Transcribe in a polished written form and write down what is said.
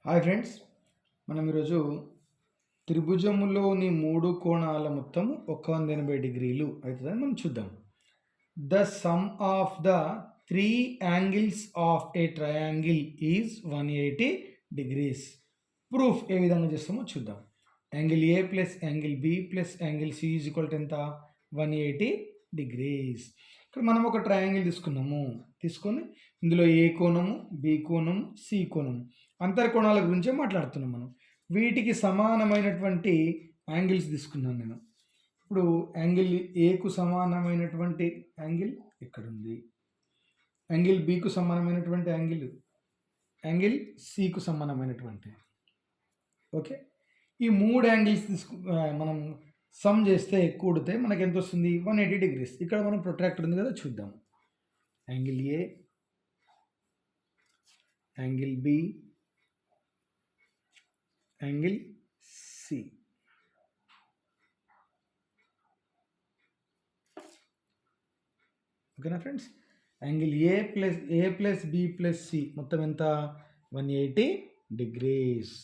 Hi friends, మనం ఈరోజు త్రిభుజములోని 3 కోణాల మొత్తం 180 డిగ్రీలు అవుతుందని మనం చూద్దాం. The sum of the 3 angles of a triangle is 180 degrees. Proof ఏ విధంగా చేస్తామో చూద్దాం. Angle A plus angle B plus angle C is equal to ఎంత? 180 డిగ్రీస్. ఇక్కడ మనం ఒక ట్రయాంగిల్ తీసుకొని ఇందులో ఏ కోణము, బి కోణము, సి కోణము, అంతర్కోణాల గురించే మాట్లాడుతున్నాం మనం. వీటికి సమానమైనటువంటి యాంగిల్స్ తీసుకున్నాను నేను. ఇప్పుడు యాంగిల్ ఏకు సమానమైనటువంటి యాంగిల్ ఇక్కడ ఉంది, యాంగిల్ బికు సమానమైనటువంటి యాంగిల్ సికు సమానమైనటువంటి. ఓకే, ఈ 3 యాంగిల్స్ మనం సమ్ చేస్తే కూడితే మనకి ఎంత వస్తుంది? 180 డిగ్రీస్. ఇక్కడ మనం ప్రొట్రాక్టర్ ఉంది కదా, చూద్దాం. Angle A, angle B, angle C. ఓకేనా friends? Angle A plus B plus C మొత్తం ఎంత? 180 డిగ్రీస్.